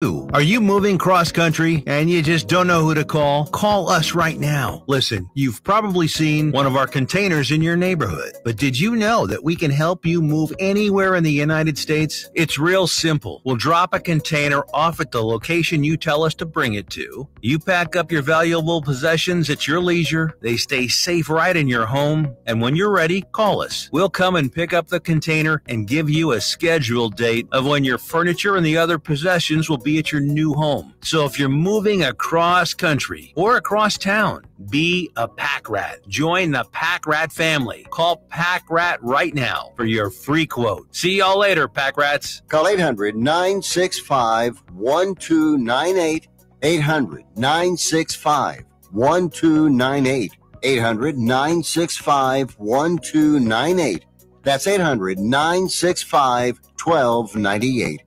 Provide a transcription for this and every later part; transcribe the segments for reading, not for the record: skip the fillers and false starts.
Are you moving cross-country and you just don't know who to call? Call us right now. Listen, you've probably seen one of our containers in your neighborhood, but did you know that we can help you move anywhere in the United States? It's real simple. We'll drop a container off at the location you tell us to bring it to. You pack up your valuable possessions at your leisure. They stay safe right in your home. And when you're ready, call us. We'll come and pick up the container and give you a scheduled date of when your furniture and the other possessions will be at your new home. So if you're moving across country or across town, be a pack rat. Join the Pack Rat family. Call Pack Rat right now for your free quote. See y'all later, Pack Rats. Call 800-965-1298. 800-965-1298. 800-965-1298. That's 800-965-1298.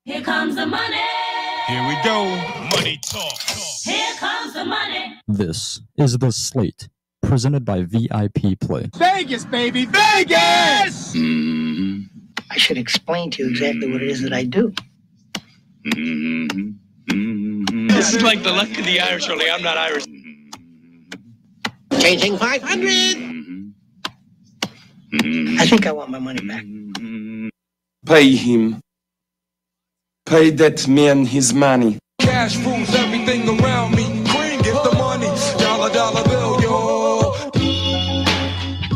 Here comes the money. Here we go. Money talk. Here comes the money. This is the Slate, presented by VIP Play. Vegas, baby, Vegas! I should explain to you exactly what it is that I do. This is like the luck of the Irish, only I'm not Irish. Changing 500. I think I want my money back. Pay him. Pay that man his money. Cash rules everything around me. Green, get the money. Dollar bill, yo.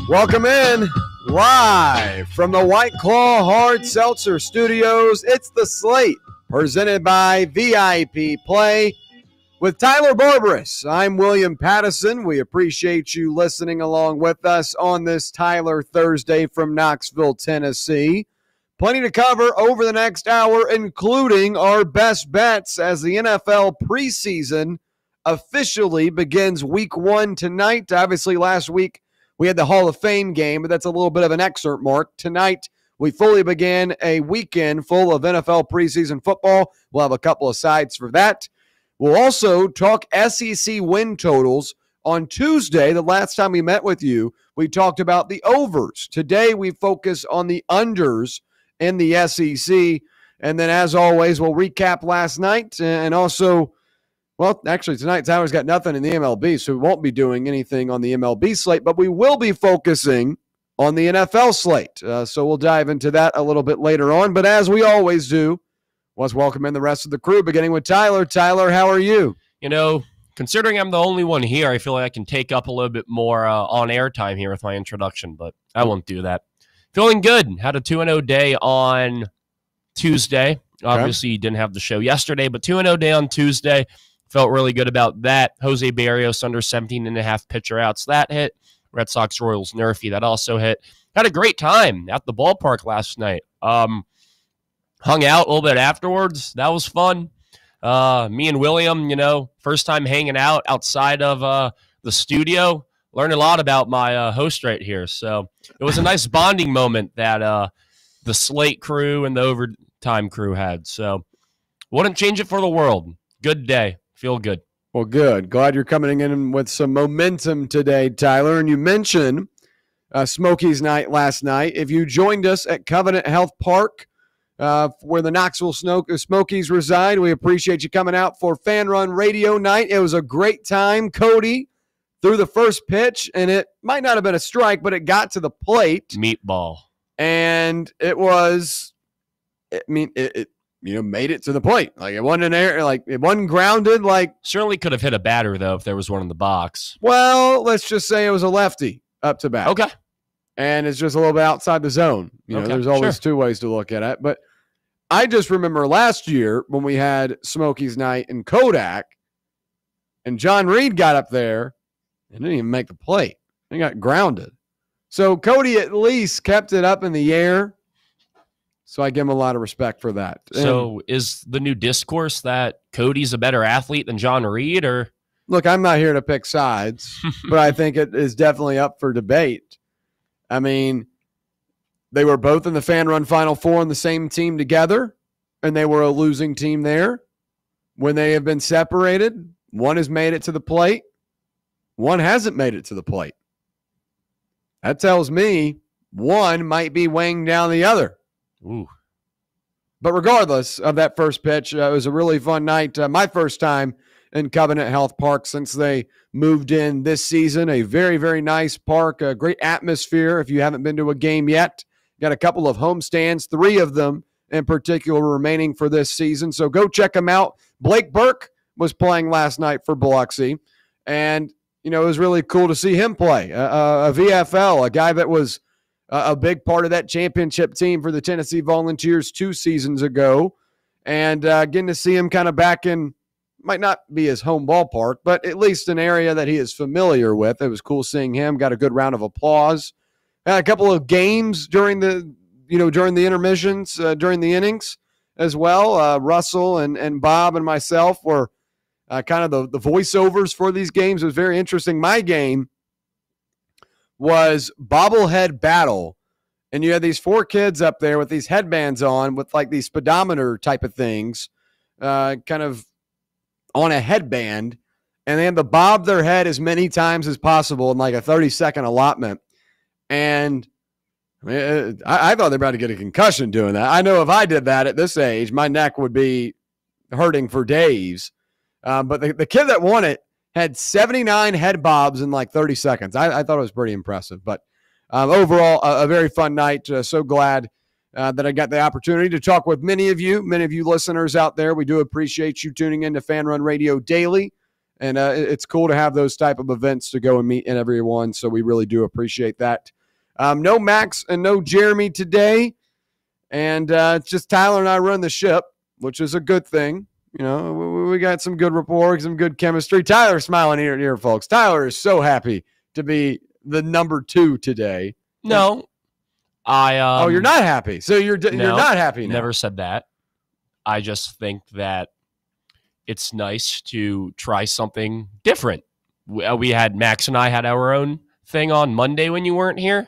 Welcome in, live from the White Claw Hard Seltzer Studios. It's the Slate, presented by VIP Play. With Tyler Barbaras, I'm William Pattison. We appreciate you listening along with us on this Tyler Thursday from Knoxville, Tennessee. Plenty to cover over the next hour, including our best bets as the NFL preseason officially begins week 1 tonight. Obviously, last week we had the Hall of Fame game, but that's a little bit of an excerpt, Mark. Tonight, we fully began a weekend full of NFL preseason football. We'll have a couple of sides for that. We'll also talk SEC win totals. On Tuesday, the last time we met with you, we talked about the overs. Today, we focus on the unders in the SEC. And then, as always, we'll recap last night. And also, well, actually, tonight, Tyler's got nothing in the MLB, so we won't be doing anything on the MLB slate, but we will be focusing on the NFL slate. So we'll dive into that a little bit later on. But as we always do, let's welcome in the rest of the crew, beginning with Tyler. Tyler, how are you? You know, considering I'm the only one here, I feel like I can take up a little bit more on-air time here with my introduction, but I won't do that. Feeling good. Had a 2-0 day on Tuesday. Okay. Obviously, didn't have the show yesterday, but 2-0 day on Tuesday. Felt really good about that. Jose Barrios under 17.5 pitcher outs. That hit. Red Sox Royals Nerfy. That also hit. Had a great time at the ballpark last night. Hung out a little bit afterwards. That was fun. Me and William, first time hanging out outside of the studio. Learned a lot about my host right here. So it was a nice bonding moment that the Slate crew and the Overtime crew had. So wouldn't change it for the world. Good day. Feel good. Well, good. Glad you're coming in with some momentum today, Tyler. And you mentioned Smokies night last night. If you joined us at Covenant Health Park, where the Knoxville Smokies reside, we appreciate you coming out for Fan Run Radio Night. It was a great time. Cody threw the first pitch, and it might not have been a strike, but it got to the plate. Meatball. And it was, it made it to the plate. Like, it wasn't an air, like, it wasn't grounded. Like, certainly could have hit a batter, though, if there was one in the box. Well, let's just say it was a lefty up to bat. Okay. And it's just a little bit outside the zone. There's always two ways to look at it. But I just remember last year when we had Smokies night in Kodak, and John Reed got up there and didn't even make the plate. He got grounded. So Cody at least kept it up in the air. So I give him a lot of respect for that. So is the new discourse that Cody's a better athlete than John Reed? Or look, I'm not here to pick sides, but I think it is definitely up for debate. I mean, they were both in the Fan Run Final Four on the same team together, and they were a losing team there. When they have been separated, one has made it to the plate, one hasn't made it to the plate. That tells me one might be weighing down the other. Ooh. But regardless of that first pitch, it was a really fun night. My first time in Covenant Health Park since they moved in this season. A very, very nice park, a great atmosphere if you haven't been to a game yet. Got a couple of homestands, 3 of them in particular remaining for this season. So go check them out. Blake Burke was playing last night for Biloxi, and it was really cool to see him play. A VFL, a guy that was a big part of that championship team for the Tennessee Volunteers 2 seasons ago, and getting to see him kind of back in, might not be his home ballpark, but at least an area that he is familiar with. It was cool seeing him. Got a good round of applause. Had a couple of games during the intermissions, during the innings as well. Russell and Bob and myself were kind of the voiceovers for these games. It was very interesting. My game was bobblehead battle, and you had these 4 kids up there with these headbands on with like these speedometer type of things, kind of on a headband, and they had to bob their head as many times as possible in like a 30-second allotment. And I thought they were about to get a concussion doing that. I know if I did that at this age, my neck would be hurting for days. But the kid that won it had 79 head bobs in like 30 seconds. I thought it was pretty impressive. But overall, a very fun night. So glad that I got the opportunity to talk with many of you listeners out there. We do appreciate you tuning in to Fan Run Radio daily. And it's cool to have those type of events to go and meet everyone. So we really do appreciate that. No Max and no Jeremy today. And it's just Tyler and I run the ship, which is a good thing. We got some good rapport, some good chemistry. Tyler's smiling ear to ear, folks. Tyler is so happy to be the number 2 today. No, I. You're not happy. So you're not happy now. Never said that. I just think that it's nice to try something different. We had Max and I had our own thing on Monday when you weren't here,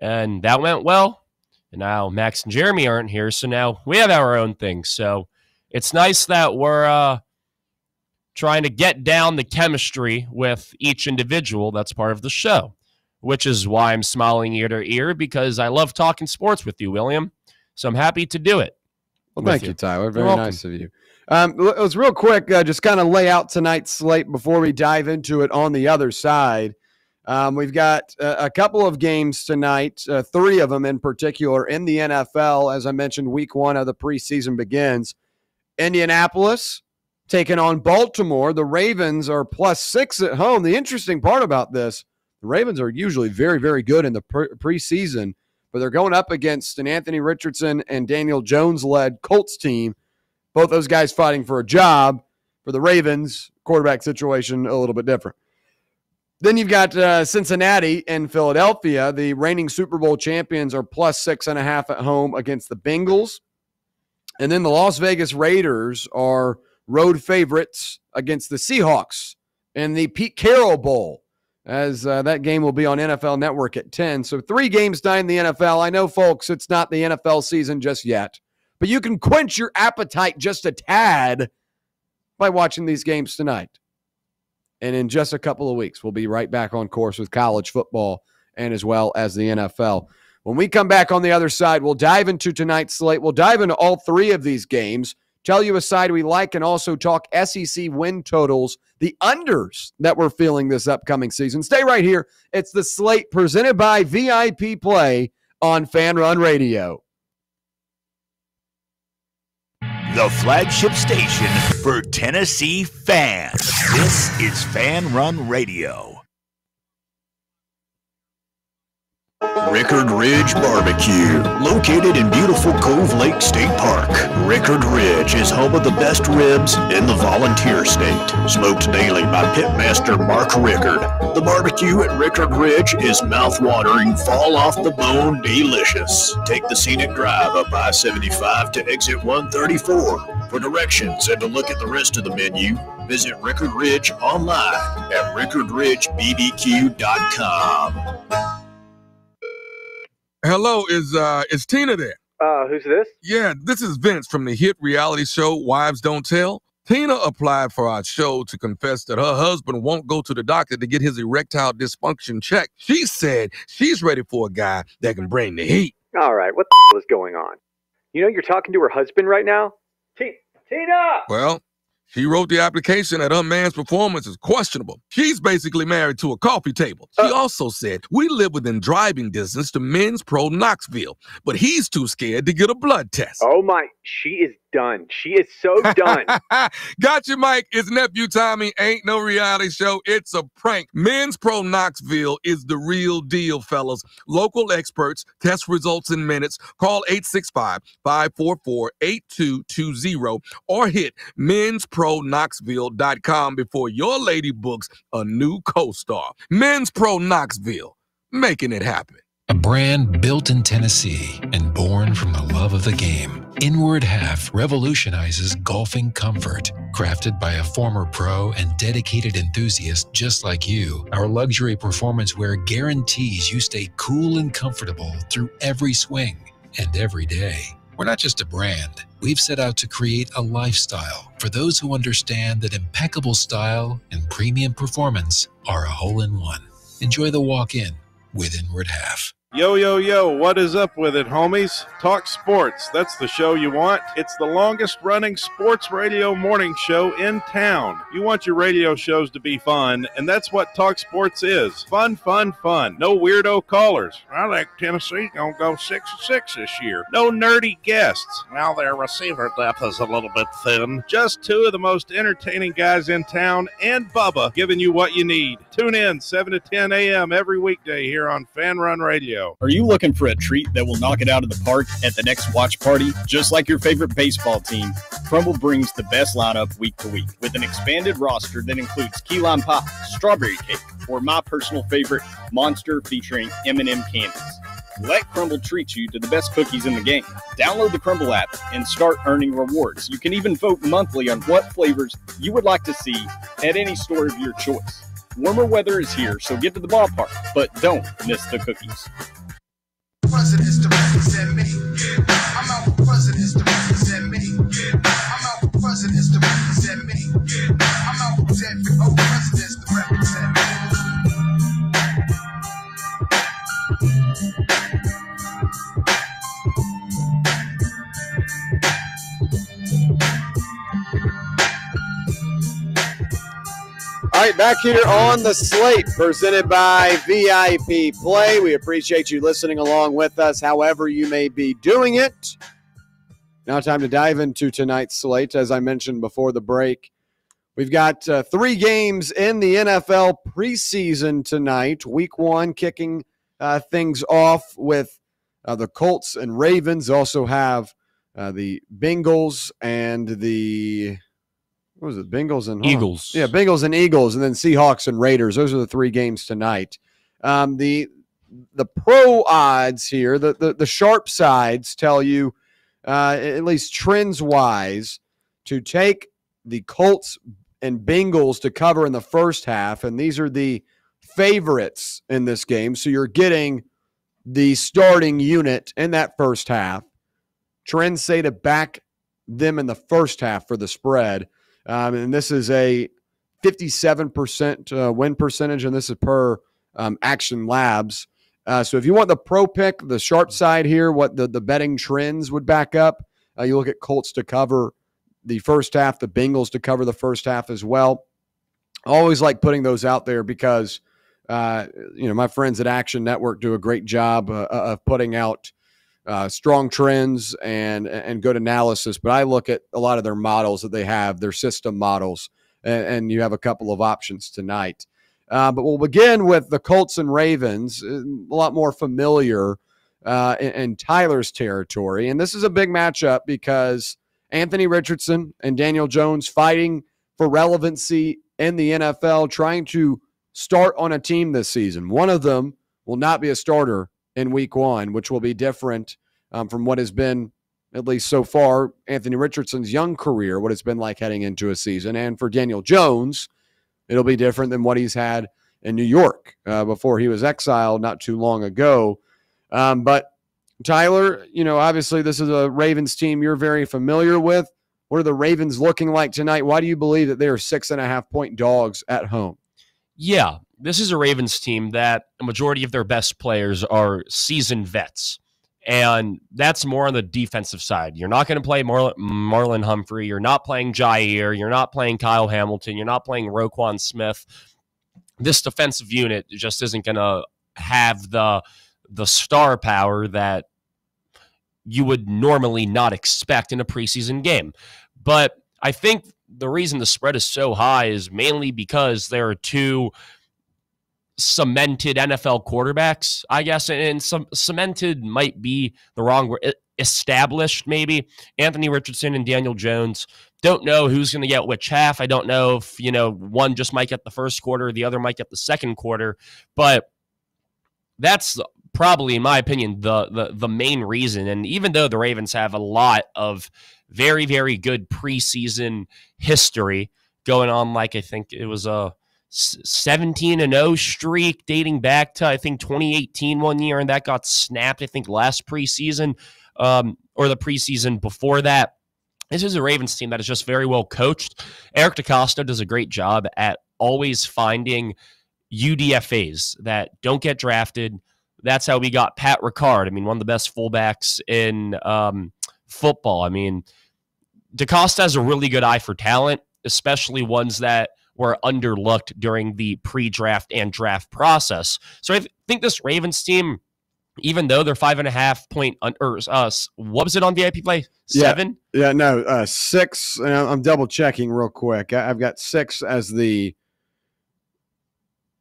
and that went well. And now Max and Jeremy aren't here, so now we have our own thing. So it's nice that we're trying to get down the chemistry with each individual that's part of the show, which is why I'm smiling ear to ear, because I love talking sports with you, William. So I'm happy to do it. Well, thank you, Tyler. Very nice of you. It was real quick, just kind of lay out tonight's slate before we dive into it on the other side. We've got a couple of games tonight, 3 of them in particular in the NFL. As I mentioned, week 1 of the preseason begins. Indianapolis taking on Baltimore. The Ravens are +6 at home. The interesting part about this, the Ravens are usually very, very good in the preseason, but they're going up against an Anthony Richardson and Daniel Jones-led Colts team. Both those guys fighting for a job. For the Ravens, quarterback situation a little bit different. Then you've got Cincinnati and Philadelphia. The reigning Super Bowl champions are +6.5 at home against the Bengals. And then the Las Vegas Raiders are road favorites against the Seahawks in the Pete Carroll Bowl, as that game will be on NFL Network at 10. So 3 games tonight in the NFL. I know, folks, it's not the NFL season just yet, but you can quench your appetite just a tad by watching these games tonight. And in just a couple of weeks, we'll be right back on course with college football and as well as the NFL. When we come back on the other side, we'll dive into tonight's slate. We'll dive into all 3 of these games, tell you a side we like, and also talk SEC win totals, the unders that we're feeling this upcoming season. Stay right here. It's the Slate presented by VIP Play on Fan Run Radio. The flagship station for Tennessee fans. This is Fan Run Radio. Rickard Ridge Barbecue, located in beautiful Cove Lake State Park. Rickard Ridge is home of the best ribs in the Volunteer State. Smoked daily by Pitmaster Mark Rickard. The barbecue at Rickard Ridge is mouth-watering, fall-off-the-bone delicious. Take the scenic drive up I-75 to exit 134. For directions and to look at the rest of the menu, visit Rickard Ridge online at rickardridgebbq.com. Hello, is Tina there? Who's this? Yeah, this is Vince from the hit reality show Wives Don't Tell. Tina applied for our show to confess that her husband won't go to the doctor to get his erectile dysfunction checked. She said she's ready for a guy that can bring the heat. All right, what the hell is going on? You know you're talking to her husband right now? Tina! Well, she wrote the application that her man's performance is questionable. She's basically married to a coffee table. She also said, we live within driving distance to Men's Pro Knoxville, but he's too scared to get a blood test. Oh my, she is done. She is so done. Gotcha, Mike. It's Nephew Tommy. Ain't no reality show. It's a prank. Men's Pro Knoxville is the real deal, fellas. Local experts, test results in minutes. Call 865-544-8220 or hit men'sproKnoxville.com before your lady books a new co-star. Men's Pro Knoxville, making it happen. A brand built in Tennessee and born from the love of the game, Inward Half revolutionizes golfing comfort. Crafted by a former pro and dedicated enthusiast just like you, our luxury performance wear guarantees you stay cool and comfortable through every swing and every day. We're not just a brand. We've set out to create a lifestyle for those who understand that impeccable style and premium performance are a hole-in-one. Enjoy the walk-in with Inward Half. Yo, yo, yo, what is up with it, homies? Talk sports, that's the show you want. It's the longest running sports radio morning show in town. You want your radio shows to be fun, and that's what Talk Sports is. Fun, fun, fun. No weirdo callers. I think Tennessee gonna go 6-6 this year. No nerdy guests. Well, their receiver depth is a little bit thin. Just two of the most entertaining guys in town, and Bubba giving you what you need. Tune in 7 to 10 a.m. every weekday here on Fan Run Radio. Are you looking for a treat that will knock it out of the park at the next watch party? Just like your favorite baseball team, Crumble brings the best lineup week to week with an expanded roster that includes key lime pie, strawberry cake, or my personal favorite, Monster featuring M&M candies. Let Crumble treat you to the best cookies in the game. Download the Crumble app and start earning rewards. You can even vote monthly on what flavors you would like to see at any store of your choice. Warmer weather is here, so get to the ballpark, but don't miss the cookies. Presidents to represent me. I'm out for presidents to represent me. I'm out for presidents to represent me. I'm out for presidents to represent me. All right, back here on the slate, presented by VIP Play. We appreciate you listening along with us, however you may be doing it. Now time to dive into tonight's slate. As I mentioned before the break, we've got 3 games in the NFL preseason tonight. Week 1 kicking things off with the Colts and Ravens. Also have the Bengals and the... What was it? Bengals and Eagles. Yeah, Bengals and Eagles, and then Seahawks and Raiders. Those are the 3 games tonight. The pro odds here, the sharp sides tell you, at least trends wise, to take the Colts and Bengals to cover in the first half, and these are the favorites in this game. So you're getting the starting unit in that first half. Trends say to back them in the first half for the spread. And this is a 57% win percentage, and this is per Action Labs. So if you want the pro pick, the sharp side here, what the betting trends would back up, you look at Colts to cover the first half, the Bengals to cover the first half as well. I always like putting those out there because, my friends at Action Network do a great job of putting out strong trends and good analysis, but I look at a lot of their models that they have, their system models, and you have a couple of options tonight. But we'll begin with the Colts and Ravens, a lot more familiar in Tyler's territory. And this is a big matchup because Anthony Richardson and Daniel Jones fighting for relevancy in the NFL, trying to start on a team this season. One of them will not be a starter in week 1, which will be different from what has been, at least so far, Anthony Richardson's young career, what it's been like heading into a season. And for Daniel Jones, it'll be different than what he's had in New York before he was exiled not too long ago. But Tyler, obviously this is a Ravens team you're very familiar with. What are the Ravens looking like tonight? Why do you believe that they are 6.5-point dogs at home? Yeah, this is a Ravens team that a majority of their best players are seasoned vets. And that's more on the defensive side. You're not going to play Marlon Humphrey. You're not playing Jair. You're not playing Kyle Hamilton. You're not playing Roquan Smith. This defensive unit just isn't going to have the star power that you would normally not expect in a preseason game. But I think the reason the spread is so high is mainly because there are two cemented NFL quarterbacks, I guess, and some cemented might be the wrong word, established maybe. Anthony Richardson and Daniel Jones. Don't know who's going to get which half. I don't know if, one just might get the first quarter, the other might get the second quarter, but that's probably, in my opinion, the main reason. And even though the Ravens have a lot of very, very good preseason history going on, like I think it was a 17-0 streak dating back to, I think, 2018 one year, and that got snapped, I think, last preseason or the preseason before that. This is a Ravens team that is just very well coached. Eric DeCosta does a great job at always finding UDFAs that don't get drafted. That's how we got Pat Ricard. I mean, one of the best fullbacks in football. I mean, DeCosta has a really good eye for talent, especially ones that were underlooked during the pre-draft and draft process. So I think this Ravens team, even though they're 5.5 point, what was it on VIP play? 7? Yeah, no, 6. And I'm double checking real quick. I've got 6 as the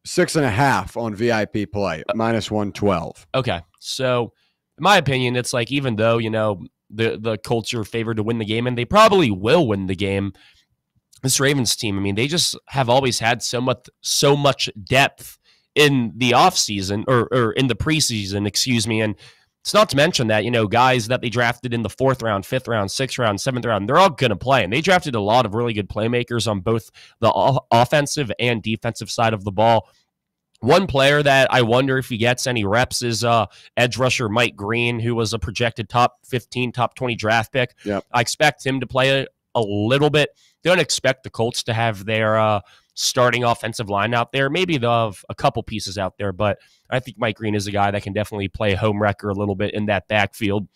6.5 on VIP play, minus 112. Okay. So in my opinion, it's like, even though, the Colts are favored to win the game, and they probably will win the game, this Ravens team, I mean, they just have always had so much depth in the offseason or in the preseason, excuse me. And it's not to mention that, guys that they drafted in the 4th round, 5th round, 6th round, 7th round, they're all going to play. And they drafted a lot of really good playmakers on both the offensive and defensive side of the ball. One player that I wonder if he gets any reps is edge rusher Mike Green, who was a projected top 15, top 20 draft pick. Yep. I expect him to play a little bit. Don't expect the Colts to have their starting offensive line out there. Maybe they'll have a couple pieces out there, but I think Mike Green is a guy that can definitely play home wrecker a little bit in that backfield.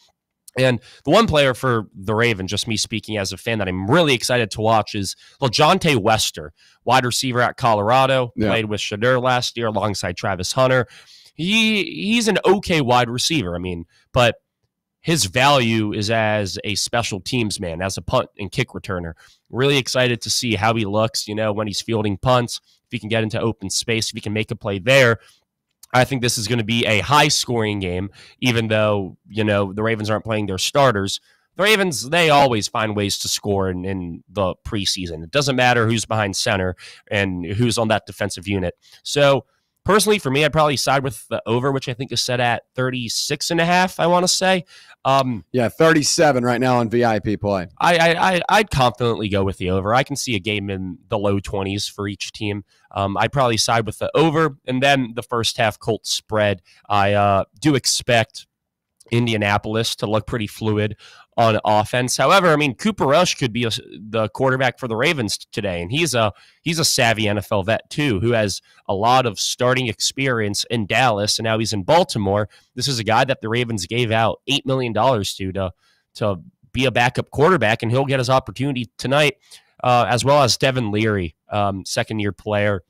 And the one player for the Ravens, just me speaking as a fan, that I'm really excited to watch is LeJontay Wester, wide receiver at Colorado, played with Shadur last year alongside Travis Hunter. He's an okay wide receiver, I mean, but his value is as a special teams man, as a punt and kick returner. Really excited to see how he looks, when he's fielding punts, if he can get into open space, if he can make a play there. I think this is going to be a high-scoring game, even though, the Ravens aren't playing their starters. The Ravens, they always find ways to score in the preseason. It doesn't matter who's behind center and who's on that defensive unit. So, personally, for me, I'd probably side with the over, which I think is set at 36.5, I want to say. 37 right now on VIP play. I'd confidently go with the over. I can see a game in the low 20s for each team. I'd probably side with the over. And then the first half Colts spread, I do expect Indianapolis to look pretty fluid on offense. However, I mean, Cooper Rush could be the quarterback for the Ravens today, and he's a savvy NFL vet too, who has a lot of starting experience in Dallas, and now he's in Baltimore. This is a guy that the Ravens gave out $8 million to be a backup quarterback, and he'll get his opportunity tonight, as well as Devin Leary, second-year player.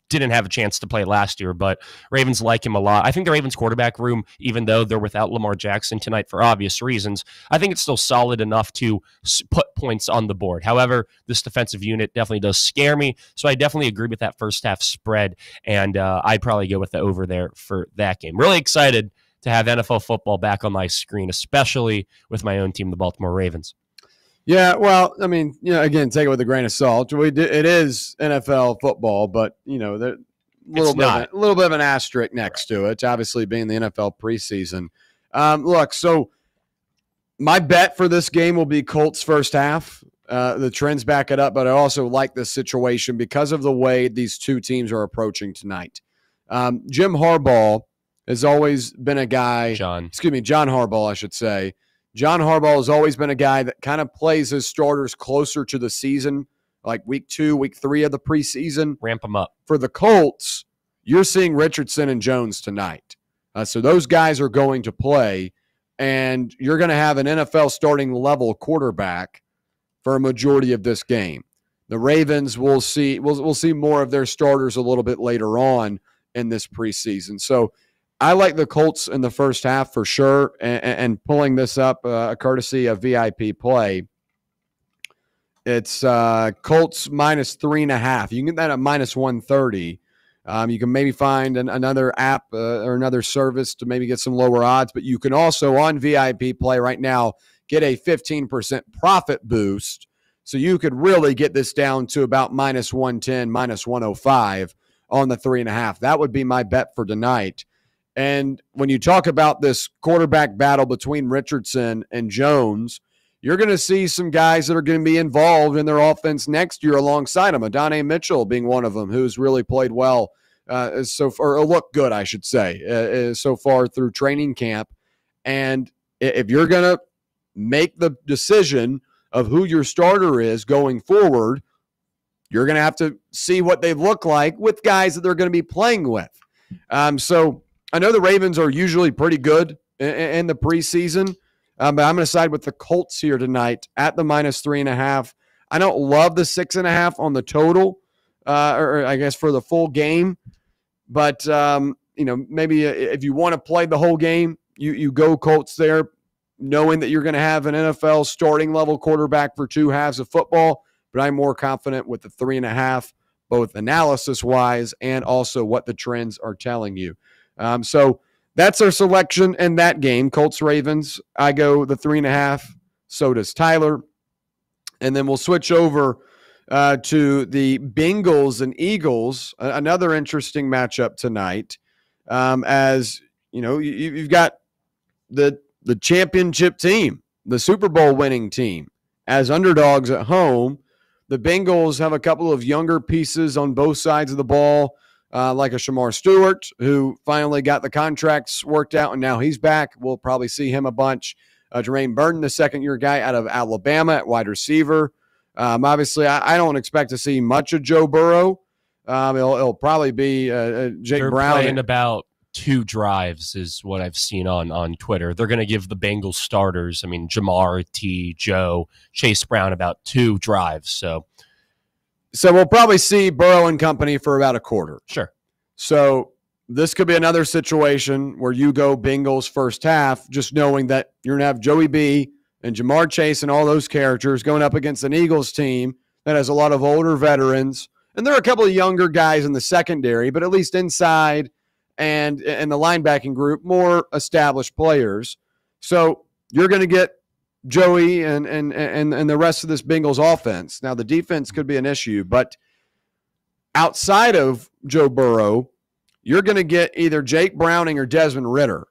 Didn't have a chance to play last year, but Ravens like him a lot. I think the Ravens quarterback room, even though they're without Lamar Jackson tonight for obvious reasons, I think it's still solid enough to put points on the board. However, this defensive unit definitely does scare me, so I definitely agree with that first half spread, and I'd probably go with the over there for that game. Really excited to have NFL football back on my screen, especially with my own team, the Baltimore Ravens. Yeah, well, I mean, again, take it with a grain of salt. It is NFL football, but a little bit of an asterisk next to it. Obviously, being the NFL preseason. Look, so my bet for this game will be Colts first half. The trends back it up, but I also like this situation because of the way these two teams are approaching tonight. Jim Harbaugh has always been a guy. John Harbaugh, I should say. John Harbaugh has always been a guy that kind of plays his starters closer to the season, like week 2, week 3 of the preseason. Ramp them up. For the Colts, you're seeing Richardson and Jones tonight. So those guys are going to play, and you're going to have an NFL starting level quarterback for a majority of this game. The Ravens will see we'll see more of their starters a little bit later on in this preseason. So I like the Colts in the first half for sure, and pulling this up courtesy of VIP Play. It's Colts minus 3.5. You can get that at minus 130. You can maybe find another app or another service to maybe get some lower odds, but you can also on VIP Play right now get a 15% profit boost. So you could really get this down to about minus 110, minus 105 on the 3.5. That would be my bet for tonight. And when you talk about this quarterback battle between Richardson and Jones, you're going to see some guys that are going to be involved in their offense next year alongside him. Adonai Mitchell being one of them, who's really played well so far, or looked good, I should say, so far through training camp. And if you're going to make the decision of who your starter is going forward, you're going to have to see what they look like with guys that they're going to be playing with. So I know the Ravens are usually pretty good in the preseason, but I'm going to side with the Colts here tonight at the minus 3.5. I don't love the 6.5 on the total, or I guess for the full game. But, maybe if you want to play the whole game, you go Colts there, knowing that you're going to have an NFL starting level quarterback for 2 halves of football. But I'm more confident with the 3.5, both analysis-wise and also what the trends are telling you. So that's our selection in that game, Colts-Ravens. I go the 3.5. So does Tyler. And then we'll switch over to the Bengals and Eagles, another interesting matchup tonight. As, you've got the championship team, the Super Bowl winning team, as underdogs at home. The Bengals have a couple of younger pieces on both sides of the ball, like a Shamar Stewart, who finally got the contracts worked out, and now he's back. We'll probably see him a bunch. Jermaine Burton, the second-year guy out of Alabama at wide receiver. Obviously, I don't expect to see much of Joe Burrow. It'll probably be Jake They're Brown. playing about 2 drives is what I've seen on Twitter. They're going to give the Bengals starters, Jamar, T, Joe, Chase Brown, about 2 drives. So we'll probably see Burrow and company for about a quarter. Sure. So this could be another situation where you go Bengals first half, just knowing that you're going to have Joey B and Jamar Chase and all those characters going up against an Eagles team that has a lot of older veterans. And there are a couple of younger guys in the secondary, but at least inside and in the linebacking group, more established players. So you're going to get Joey and the rest of this Bengals offense. Now, the defense could be an issue, but outside of Joe Burrow, you're going to get either Jake Browning or Desmond Ridder.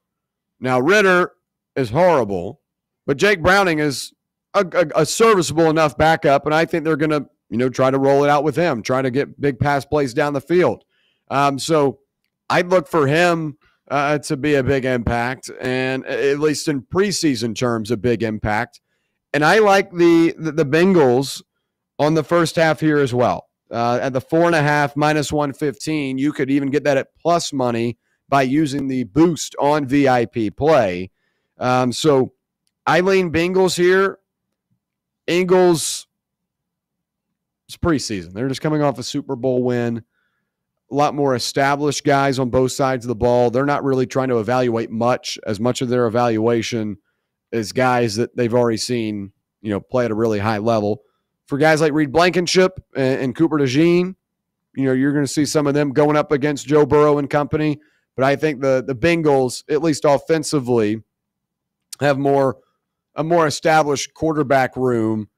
Now, Ridder is horrible, but Jake Browning is a serviceable enough backup, and I think they're going to try to roll it out with him, try to get big pass plays down the field. So I'd look for him to be a big impact, and at least in preseason terms, a big impact. And I like the Bengals on the first half here as well. At the 4.5, minus 115, you could even get that at plus money by using the boost on VIP Play. So I lean Bengals here. Eagles, it's preseason. They're just coming off a Super Bowl win. A lot more established guys on both sides of the ball. They're not really trying to evaluate much. As much of their evaluation is guys that they've already seen, play at a really high level. For guys like Reed Blankenship and Cooper DeJean, you're going to see some of them going up against Joe Burrow and company. But I think the Bengals, at least offensively, have a more established quarterback room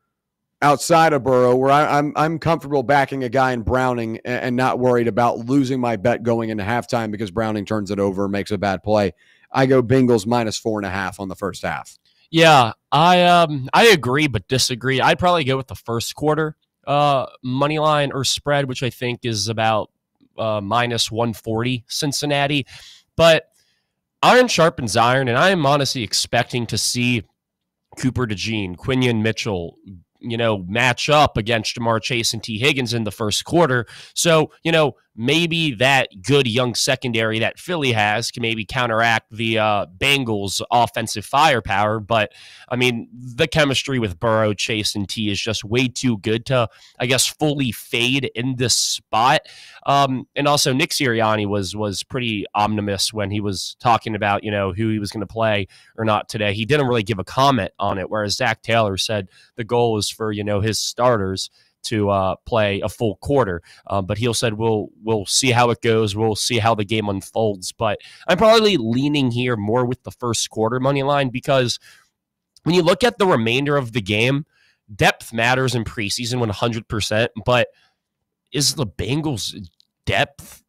outside of Burrow, where I'm comfortable backing a guy in Browning and not worried about losing my bet going into halftime because Browning turns it over and makes a bad play. I go Bengals minus 4.5 on the first half. Yeah, I agree but disagree. I'd probably go with the first quarter money line or spread, which I think is about minus 140 Cincinnati. But iron sharpens iron, and I am honestly expecting to see Cooper DeJean, Quinion Mitchell, match up against Jamar Chase and T. Higgins in the first quarter. So, maybe that good young secondary that Philly has can maybe counteract the Bengals' offensive firepower. But, I mean, the chemistry with Burrow, Chase, and T is just way too good to, I guess, fully fade in this spot. And also, Nick Sirianni was pretty omniscient when he was talking about, who he was going to play or not today. He didn't really give a comment on it, whereas Zach Taylor said the goal is for, his starters to play a full quarter. But he'll said, we'll see how it goes. We'll see how the game unfolds. But I'm probably leaning here more with the first quarter money line, because when you look at the remainder of the game, depth matters in preseason 100%. But is the Bengals' depth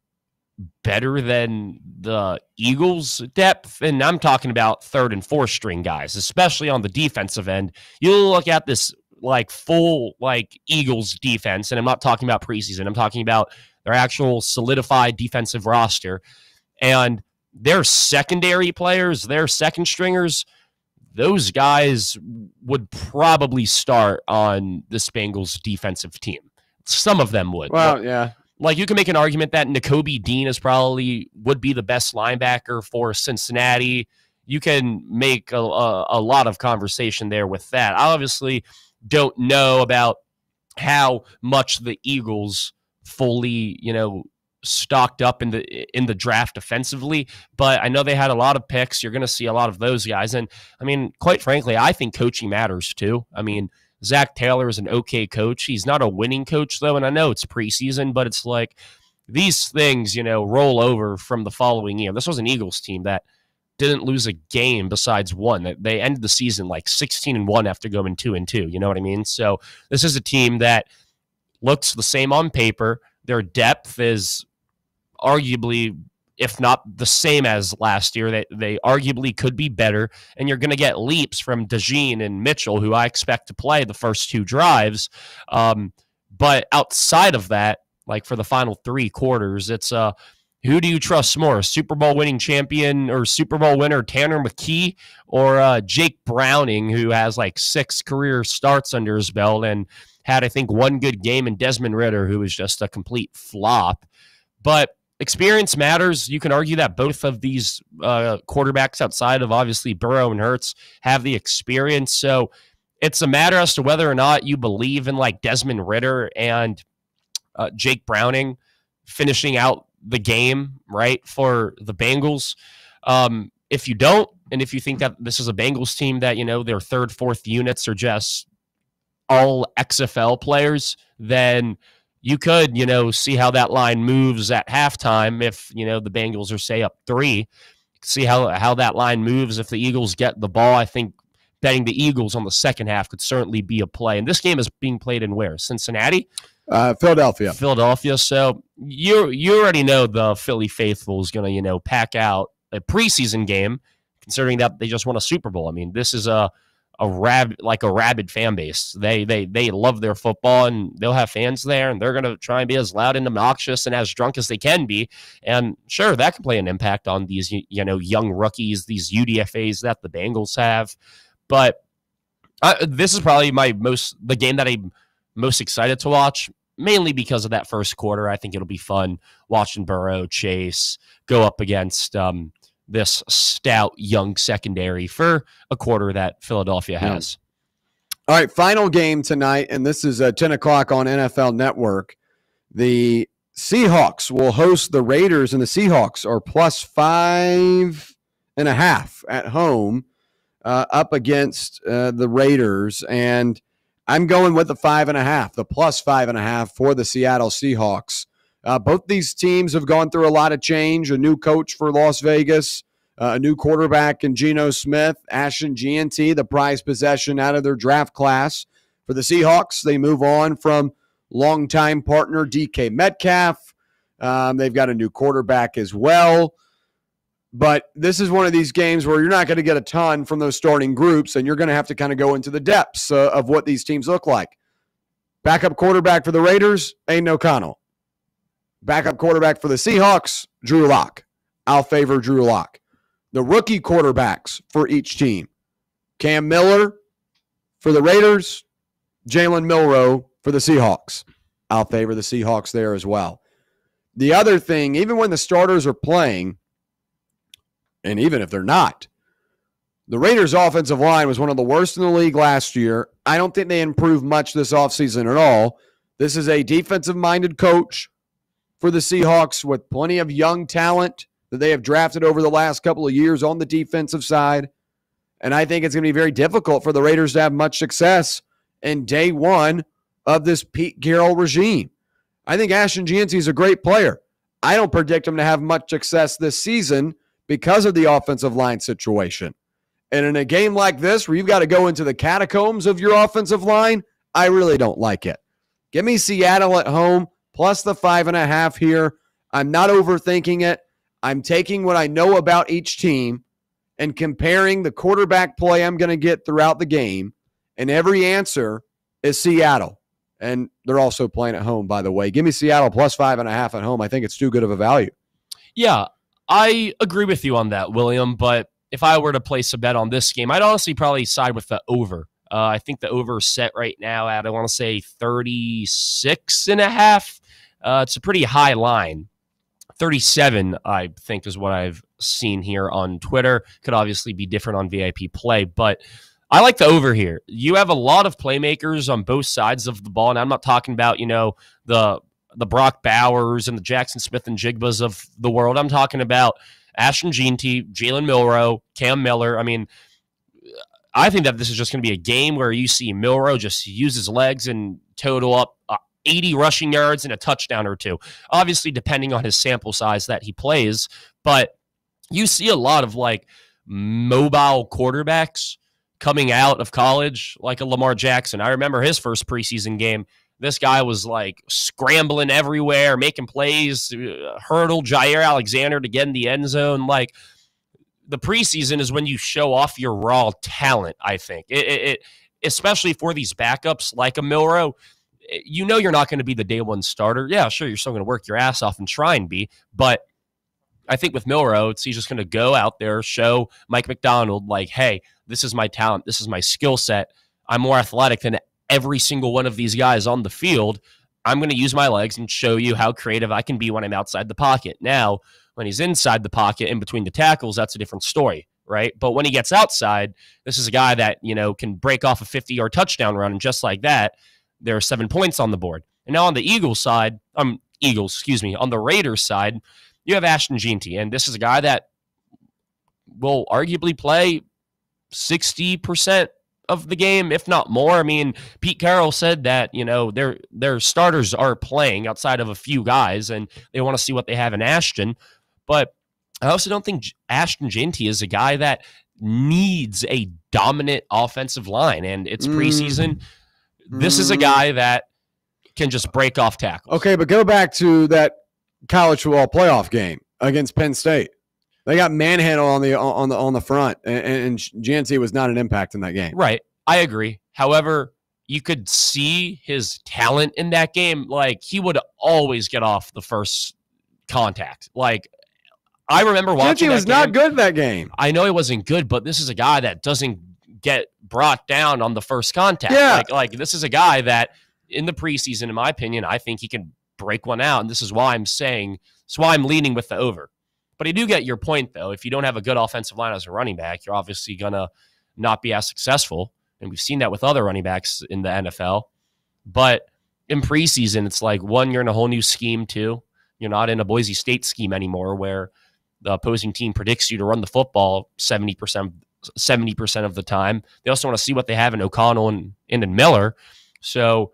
better than the Eagles' depth? And I'm talking about third and fourth string guys, especially on the defensive end. You look at this full Eagles defense, and I'm not talking about preseason. I'm talking about their actual solidified defensive roster. And their secondary players, their second stringers, those guys would probably start on the Bengals defensive team. Some of them would. Well, yeah. You can make an argument that Nakobe Dean would be the best linebacker for Cincinnati. You can make a lot of conversation there with that. I obviously don't know about how much the Eagles fully, stocked up in the draft defensively, but I know they had a lot of picks. You're going to see a lot of those guys. And I mean, quite frankly, I think coaching matters too. I mean, Zach Taylor is an okay coach. He's not a winning coach though. And I know it's preseason, but it's these things, roll over from the following year. This was an Eagles team that didn't lose a game besides one. They ended the season 16-1 after going 2-2. You know what I mean? So this is a team that looks the same on paper. Their depth is arguably, if not the same as last year, they arguably could be better. And you're going to get leaps from DeJean and Mitchell, who I expect to play the first two drives. But outside of that, for the final three quarters, it's who do you trust more, Super Bowl winning champion or Super Bowl winner Tanner McKee, or Jake Browning, who has 6 career starts under his belt and had, I think, one good game, and Desmond Ridder, who was just a complete flop. But experience matters. You can argue that both of these quarterbacks outside of obviously Burrow and Hurts have the experience. So it's a matter as to whether or not you believe in Desmond Ridder and Jake Browning finishing out the game, right, for the Bengals. If you don't, and if you think that this is a Bengals team that, their third, fourth units are just all XFL players, then you could, see how that line moves at halftime if, the Bengals are, say, up 3. See how that line moves if the Eagles get the ball. I think betting the Eagles on the second half could certainly be a play. And this game is being played in where? Cincinnati? Philadelphia. So you already know the Philly faithful is going to, pack out a preseason game, considering that they just won a Super Bowl. I mean, this is a rabid fan base. They love their football, and they'll have fans there, and they're going to try and be as loud and obnoxious and as drunk as they can be. And sure, that can play an impact on these, young rookies, these UDFAs that the Bengals have. But this is probably the game that I'm most excited to watch, mainly because of that first quarter. I think it'll be fun watching Burrow, Chase go up against this stout young secondary for a quarter that Philadelphia has. All right, final game tonight, and this is 10 o'clock on NFL Network. The Seahawks will host the Raiders, and the Seahawks are +5.5 at home up against the Raiders. And I'm going with the 5.5, the +5.5 for the Seattle Seahawks. Both these teams have gone through a lot of change. A new coach for Las Vegas, a new quarterback in Geno Smith, Ashton G&T, the prized possession out of their draft class. For the Seahawks, they move on from longtime partner DK Metcalf. They've got a new quarterback as well. But this is one of these games where you're not going to get a ton from those starting groups, and you're going to have to kind of go into the depths of what these teams look like. Backup quarterback for the Raiders, Aiden O'Connell. Backup quarterback for the Seahawks, Drew Lock. I'll favor Drew Lock. The rookie quarterbacks for each team, Cam Miller for the Raiders, Jalen Milroe for the Seahawks. I'll favor the Seahawks there as well. The other thing, even when the starters are playing, and even if they're not, the Raiders' offensive line was one of the worst in the league last year. I don't think they improved much this offseason at all. This is a defensive-minded coach for the Seahawks with plenty of young talent that they have drafted over the last couple of years on the defensive side. And I think it's going to be very difficult for the Raiders to have much success in day one of this Pete Carroll regime. I think Ashton Jeanty is a great player. I don't predict him to have much success this season because of the offensive line situation. And in a game like this where you've got to go into the catacombs of your offensive line, I really don't like it. Give me Seattle at home plus the 5.5 here. I'm not overthinking it. I'm taking what I know about each team and comparing the quarterback play I'm going to get throughout the game. And every answer is Seattle. And they're also playing at home, by the way. Give me Seattle plus 5.5 at home. I think it's too good of a value. Yeah, I agree with you on that, William. But if I were to place a bet on this game, I'd honestly probably side with the over. I think the over is set right now at, I want to say, 36.5. It's a pretty high line. 37, I think, is what I've seen here on Twitter. Could obviously be different on VIP play, but I like the over here. You have a lot of playmakers on both sides of the ball, and I'm not talking about, the Brock Bowers and the Jackson Smith and Jigbas of the world. I'm talking about Ashton Jeanty, Jalen Milroe, Cam Miller. I mean, I think that this is just going to be a game where you see Milroe just use his legs and total up 80 rushing yards and a touchdown or two. Obviously, depending on his sample size that he plays, but you see a lot of mobile quarterbacks coming out of college, like a Lamar Jackson. I remember his first preseason game. This guy was scrambling everywhere, making plays, hurdle Jair Alexander to get in the end zone. The preseason is when you show off your raw talent, I think. It especially for these backups like a Milroe. You're not going to be the day one starter. Yeah, sure, you're still going to work your ass off and try and be. But I think with Milroe, he's just going to go out there, show Mike McDonald, hey, this is my talent. This is my skill set. I'm more athletic than every single one of these guys on the field. I'm going to use my legs and show you how creative I can be when I'm outside the pocket. Now, when he's inside the pocket in between the tackles, that's a different story, right? But when he gets outside, this is a guy that, can break off a 50-yard touchdown run, and just like that, there are 7 points on the board. And now on the on the Raiders side, you have Ashton Jeanty, and this is a guy that will arguably play 60% of the game, if not more. I mean, Pete Carroll said that, their starters are playing outside of a few guys, and they want to see what they have in Ashton. But I also don't think Ashton Jeanty is a guy that needs a dominant offensive line, and it's preseason. This is a guy that can just break off tackles. Okay, but go back to that college football playoff game against Penn State. They got manhandled on the front, and Jeanty was not an impact in that game. Right, I agree. However, you could see his talent in that game. He would always get off the first contact. I remember watching. Jeanty was not good that game. I know he wasn't good, but this is a guy that doesn't get brought down on the first contact. Yeah. This is a guy that in the preseason, in my opinion, I think he can break one out. And this is why I'm leaning with the over. But I do get your point, though. If you don't have a good offensive line as a running back, you're obviously going to not be as successful. And we've seen that with other running backs in the NFL. But in preseason, it's one, you're in a whole new scheme, too. You're not in a Boise State scheme anymore where the opposing team predicts you to run the football 70% of the time. They also want to see what they have in O'Connell and in Miller. So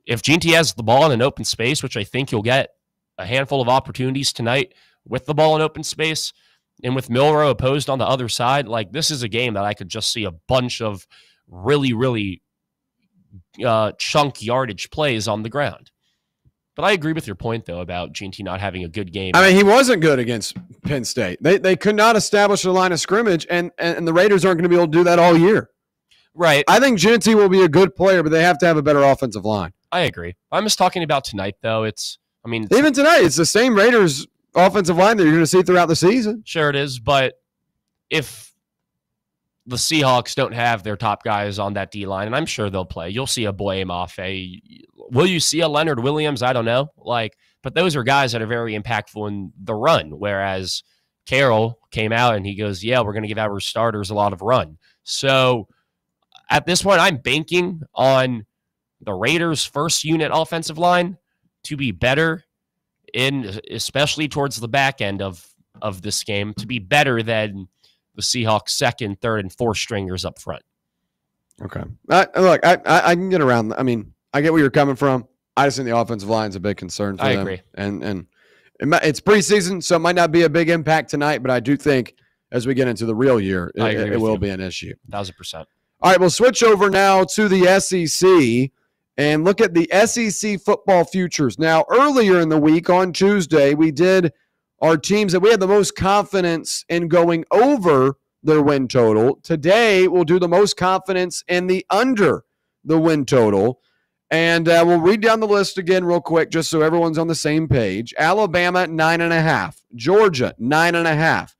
if Jeanty has the ball in an open space, which I think you'll get a handful of opportunities tonight with the ball in open space, and with Milroe opposed on the other side, this is a game that I could just see a bunch of really, really chunk yardage plays on the ground. But I agree with your point, though, about Jeanty not having a good game. I mean, he wasn't good against Penn State. They could not establish a line of scrimmage, and the Raiders aren't going to be able to do that all year. Right. I think Jeanty will be a good player, but they have to have a better offensive line. I agree. I'm just talking about tonight, though. Even tonight, it's the same Raiders offensive line that you're going to see throughout the season. Sure it is, but if the Seahawks don't have their top guys on that D-line, and I'm sure they'll play, you'll see a Boye Mafe. Will you see a Leonard Williams? I don't know. but those are guys that are very impactful in the run, whereas Carroll came out and he goes, yeah, we're going to give our starters a lot of run. So at this point, I'm banking on the Raiders' first unit offensive line to be better, especially towards the back end of this game, to be better than the Seahawks' second, third, and fourth stringers up front. Okay. Look, I can get around. I mean, I get where you're coming from. I just think the offensive line is a big concern for them. I agree. And it's preseason, so it might not be a big impact tonight, but I do think as we get into the real year, it will be an issue. 1,000%. All right, we'll switch over now to the SEC and look at the SEC football futures. Now, earlier in the week on Tuesday, we did our teams that we had the most confidence in going over their win total. Today, we'll do the most confidence in the under the win total. And we'll read down the list again real quick just so everyone's on the same page. Alabama, 9.5. Georgia, 9.5.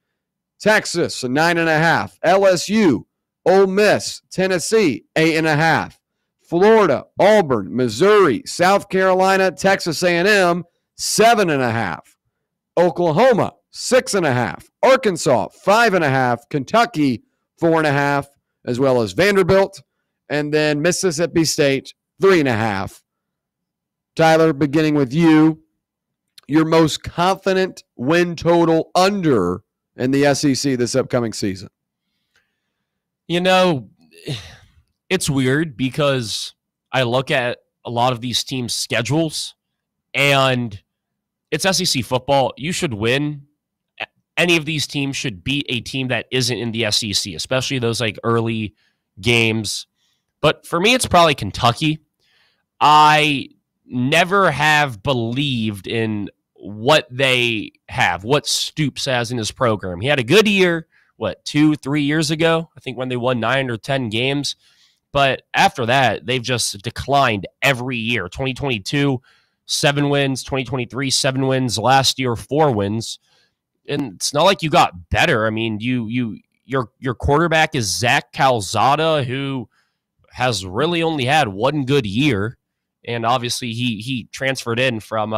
Texas, 9.5. LSU, Ole Miss, Tennessee, 8.5. Florida, Auburn, Missouri, South Carolina, Texas A&M, 7.5. Oklahoma, 6.5. Arkansas, 5.5. Kentucky, 4.5, as well as Vanderbilt. And then Mississippi State, 3.5. Tyler, beginning with you, your most confident win total under in the SEC this upcoming season. You know, it's weird because I look at a lot of these teams' schedules and it's SEC football. You should win. Any of these teams should beat a team that isn't in the SEC, especially those like early games. But for me, it's probably Kentucky. I never have believed in what they have, what Stoops has in his program. He had a good year, 2-3 years ago, I think, when they won 9 or 10 games. But after that, they've just declined every year. 2022, 7 wins. 2023, 7 wins. Last year, 4 wins. And it's not like you got better. I mean, your quarterback is Zach Calzada, who has really only had 1 good year. And obviously, he transferred in from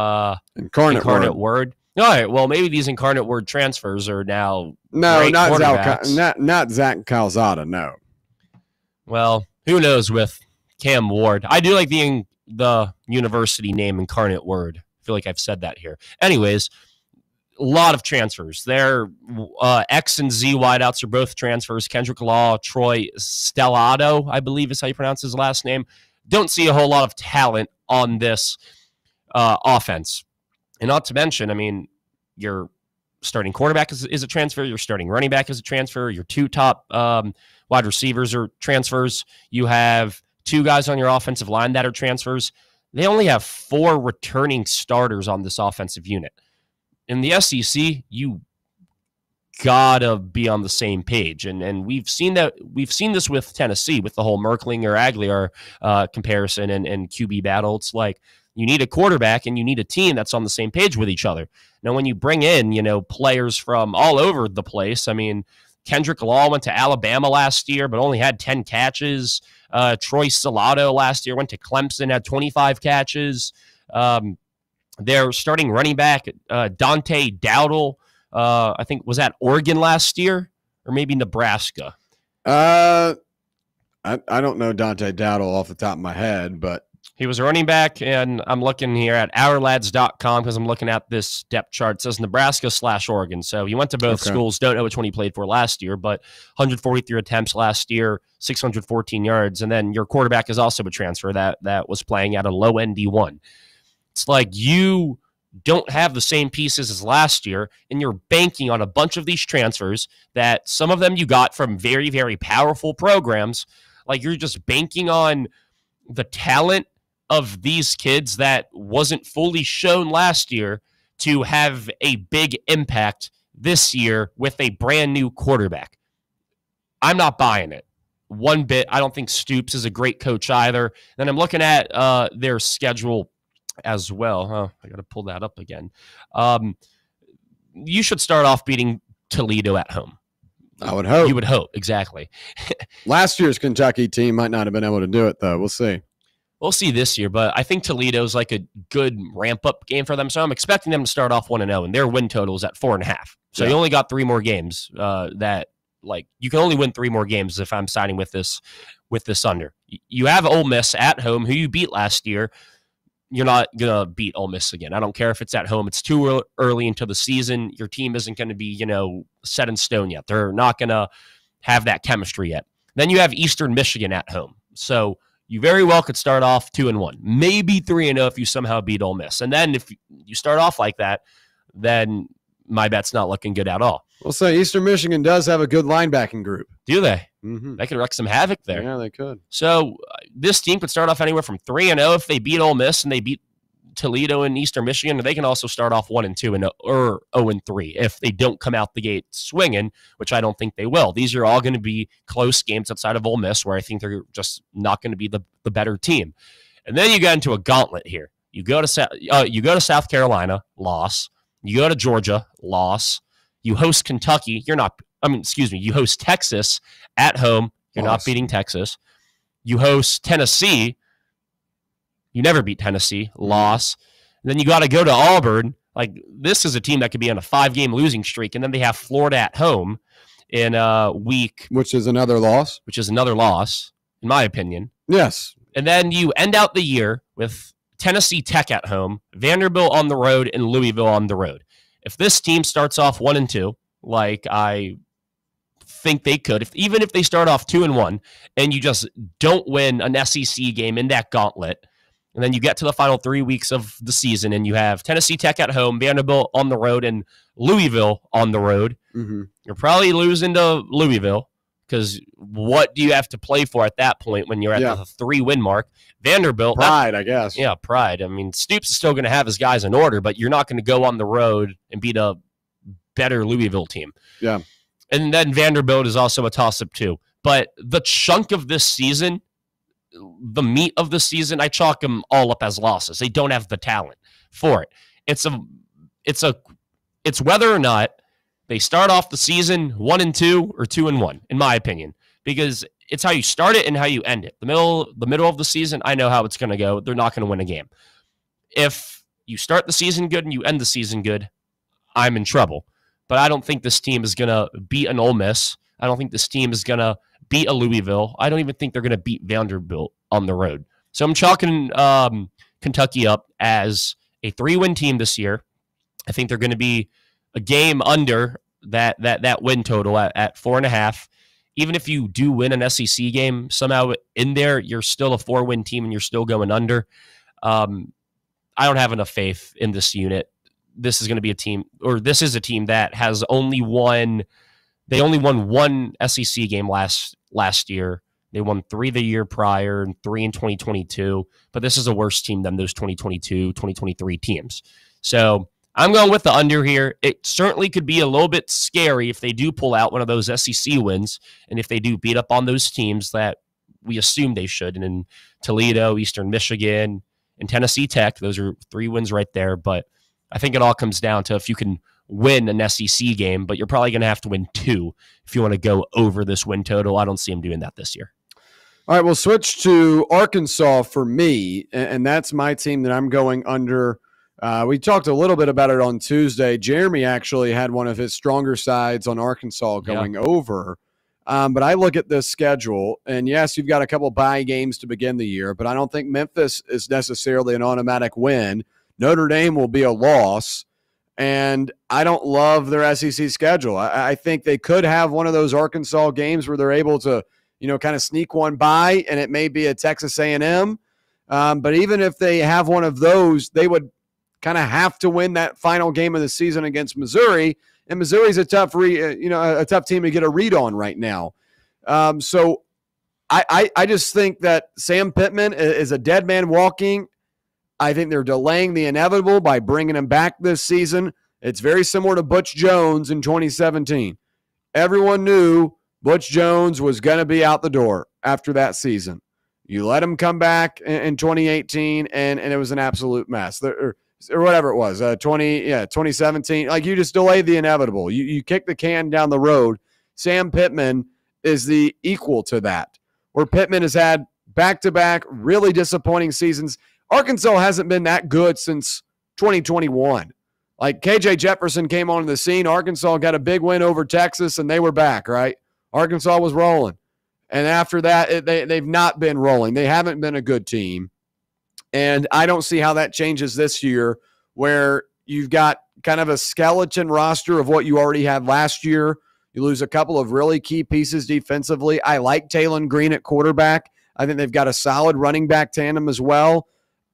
Incarnate Word. All right, well, maybe these Incarnate Word transfers are now not Zach Calzada, no. Well, who knows with Cam Ward. I do like the university name Incarnate Word. I feel like I've said that here. Anyways, a lot of transfers. Their X and Z wideouts are both transfers. Kendrick Law, Troy Stellato, I believe is how you pronounce his last name. Don't see a whole lot of talent on this offense. And not to mention, I mean, your starting quarterback is a transfer. Your starting running back is a transfer. Your 2 top wide receivers are transfers. You have 2 guys on your offensive line that are transfers. They only have 4 returning starters on this offensive unit. In the SEC, you gotta be on the same page, and we've seen this with Tennessee with the whole Merklinger-Aguilar comparison and QB battle. It's like you need a quarterback and you need a team that's on the same page with each other. Now, when you bring in players from all over the place, I mean, Kendrick Law went to Alabama last year, but only had 10 catches. Troy Stellato last year went to Clemson, had 25 catches. Their starting running back, Dante Dowdle, I think was at Oregon last year or maybe Nebraska. I don't know Dante Dowdle off the top of my head, but he was a running back, and I'm looking here at OurLads.com because I'm looking at this depth chart. It says Nebraska/Oregon. So he went to both schools. Don't know which one he played for last year, but 143 attempts last year, 614 yards. And then your quarterback is also a transfer that was playing at a low ND1. It's like you don't have the same pieces as last year, and you're banking on a bunch of these transfers that some of them you got from very, very powerful programs. Like you're just banking on the talent of these kids that wasn't fully shown last year to have a big impact this year with a brand new quarterback. I'm not buying it one bit. I don't think Stoops is a great coach either. Then I'm looking at their schedule as well. I got to pull that up again. You should start off beating Toledo at home. I would hope. You would hope, exactly. Last year's Kentucky team might not have been able to do it, though. We'll see. We'll see this year, but I think Toledo's like a good ramp-up game for them, so I'm expecting them to start off 1-0, and their win total is at 4.5. So you only got 3 more games that, like, you can only win 3 more games if I'm siding with this under. You have Ole Miss at home, who you beat last year. You're not going to beat Ole Miss again. I don't care if it's at home. It's too early into the season. Your team isn't going to be, set in stone yet. They're not going to have that chemistry yet. Then you have Eastern Michigan at home. So you very well could start off 2-1, maybe 3-0 if you somehow beat Ole Miss. And then if you start off like that, then my bet's not looking good at all. Well, so Eastern Michigan does have a good linebacking group. Do they? Mm-hmm. They could wreak some havoc there. Yeah, they could. So this team could start off anywhere from 3-0 if they beat Ole Miss and they beat Toledo and Eastern Michigan. They can also start off 1-2 or 0-3 if they don't come out the gate swinging, which I don't think they will. These are all going to be close games outside of Ole Miss, where I think they're just not going to be the better team. And then you get into a gauntlet here. You go to South Carolina, loss. You go to Georgia, loss. You host Kentucky. You host Texas at home. You're not beating Texas. You host Tennessee. You never beat Tennessee, loss. And then you got to go to Auburn. Like, this is a team that could be on a 5-game losing streak. And then they have Florida at home in a week. Which is another loss. In my opinion. Yes. And then you end out the year with Tennessee Tech at home, Vanderbilt on the road, and Louisville on the road. If this team starts off 1-2, like I think they could, even if they start off 2-1, and you just don't win an SEC game in that gauntlet, and then you get to the final 3 weeks of the season, and you have Tennessee Tech at home, Vanderbilt on the road, and Louisville on the road, you're probably losing to Louisville, because what do you have to play for at that point when you're at the 3-win mark? Vanderbilt. Pride, I guess. Yeah, pride. I mean, Stoops is still going to have his guys in order, but you're not going to go on the road and beat a better Louisville team. Yeah. And then Vanderbilt is also a toss-up too. But the chunk of this season, the meat of the season, I chalk them all up as losses. They don't have the talent for it. It's whether or not they start off the season 1-2 or 2-1, in my opinion, because it's how you start it and how you end it. The middle of the season, I know how it's going to go. They're not going to win a game. If you start the season good and you end the season good, I'm in trouble. But I don't think this team is going to beat an Ole Miss. I don't think this team is going to beat a Louisville. I don't even think they're going to beat Vanderbilt on the road. So I'm chalking Kentucky up as a 3-win team this year. I think they're going to be a game under that win total at 4.5. Even if you do win an SEC game somehow in there, you're still a 4-win team and you're still going under. I don't have enough faith in this unit. This is going to be a team, or this is a team that has only won one SEC game last year. They won 3 the year prior and 3 in 2022. But this is a worse team than those 2022, 2023 teams. So I'm going with the under here. It certainly could be a little bit scary if they do pull out one of those SEC wins and if they do beat up on those teams that we assume they should. And in Toledo, Eastern Michigan, and Tennessee Tech, those are 3 wins right there. But I think it all comes down to if you can win an SEC game, but you're probably going to have to win 2 if you want to go over this win total. I don't see them doing that this year. All right, we'll switch to Arkansas for me, and that's my team that I'm going under. We talked a little bit about it on Tuesday. Jeremy actually had one of his stronger sides on Arkansas going over. But I look at this schedule, and yes, you've got a couple bye games to begin the year, but I don't think Memphis is necessarily an automatic win. Notre Dame will be a loss, and I don't love their SEC schedule. I think they could have one of those Arkansas games where they're able to, kind of sneak one by, and it may be a Texas A&M. But even if they have one of those, they would kind of have to win that final game of the season against Missouri, and Missouri's a tough team to get a read on right now. So I just think that Sam Pittman is a dead man walking. I think they're delaying the inevitable by bringing him back this season. It's very similar to Butch Jones in 2017. Everyone knew Butch Jones was going to be out the door after that season. You let him come back in 2018, and it was an absolute mess. Or whatever it was, 2017. Like, you just delayed the inevitable. You kick the can down the road. Sam Pittman is the equal to that, where Pittman has had back-to-back really disappointing seasons. Arkansas hasn't been that good since 2021. Like, KJ Jefferson came onto the scene. Arkansas got a big win over Texas, and they were back, right? Arkansas was rolling. And after that, they've not been rolling. They haven't been a good team. And I don't see how that changes this year, where you've got kind of a skeleton roster of what you already had last year. You lose a couple of really key pieces defensively. I like Taylon Green at quarterback. I think they've got a solid running back tandem as well.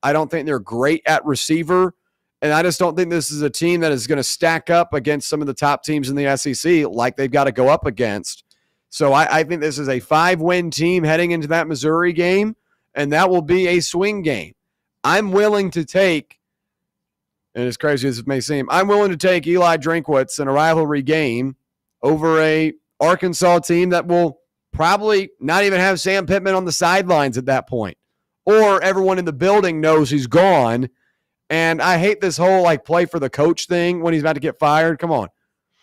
I don't think they're great at receiver. And I just don't think this is a team that is going to stack up against some of the top teams in the SEC like they've got to go up against. So I think this is a 5-win team heading into that Missouri game, and that will be a swing game. I'm willing to take, and as crazy as it may seem, I'm willing to take Eli Drinkwitz in a rivalry game over a Arkansas team that will probably not even have Sam Pittman on the sidelines at that point. Or everyone in the building knows he's gone. And I hate this whole play for the coach thing when he's about to get fired. Come on.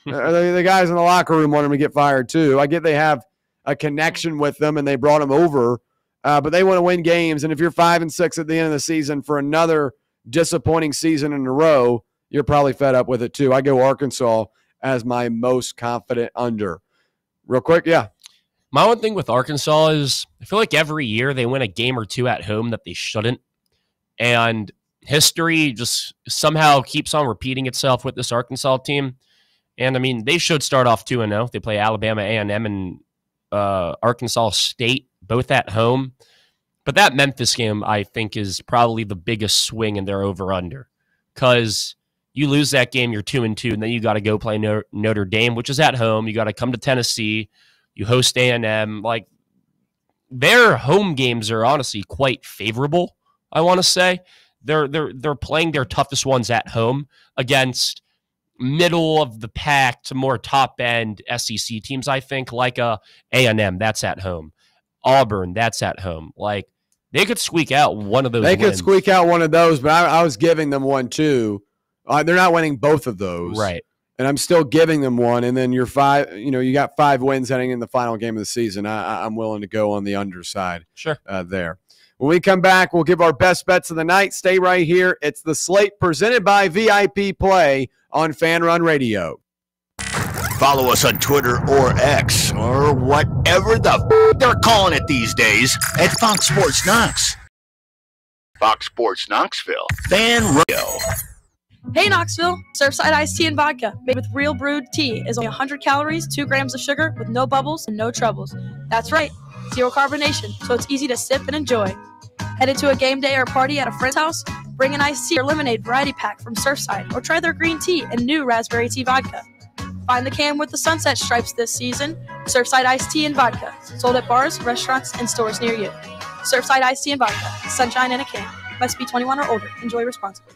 The guys in the locker room want him to get fired too. I get they have a connection with them and they brought him over, but they want to win games. And if you're 5-6 at the end of the season for another disappointing season in a row, you're probably fed up with it too. I go Arkansas as my most confident under. Real quick, yeah. My one thing with Arkansas is I feel like every year they win a game or two at home that they shouldn't. And history just somehow keeps on repeating itself with this Arkansas team. And, I mean, they should start off 2-0. They play Alabama A&M and Arkansas State, both at home. But that Memphis game, I think, is probably the biggest swing in their over-under. Because you lose that game, you're 2-2, and then you got to go play Notre Dame, which is at home. You got to come to Tennessee. You host A&M. Like, their home games are honestly quite favorable, I want to say. They're playing their toughest ones at home against middle of the pack to more top end SEC teams, I think, like A&M, that's at home. Auburn, that's at home. Like, they could squeak out one of those They wins. could squeak out one of those, but I was giving them one too. They're not winning both of those. Right. And I'm still giving them one. And then you got 5 wins heading in the final game of the season. I'm willing to go on the underside. Sure. There. When we come back, we'll give our best bets of the night. Stay right here. It's the Slate presented by VIP Play on Fan Run Radio. Follow us on Twitter or X or whatever the they're calling it these days at Fox Sports Knox. Fox Sports Knoxville. Fan Radio. Hey Knoxville, Surfside iced tea and vodka made with real brewed tea is only 100 calories, 2 grams of sugar with no bubbles and no troubles. That's right, 0 carbonation, so it's easy to sip and enjoy. Headed to a game day or party at a friend's house? Bring an iced tea or lemonade variety pack from Surfside or try their green tea and new raspberry tea vodka. Find the can with the sunset stripes this season. Surfside iced tea and vodka, sold at bars, restaurants, and stores near you. Surfside iced tea and vodka, sunshine in a can. Must be 21 or older. Enjoy responsibly.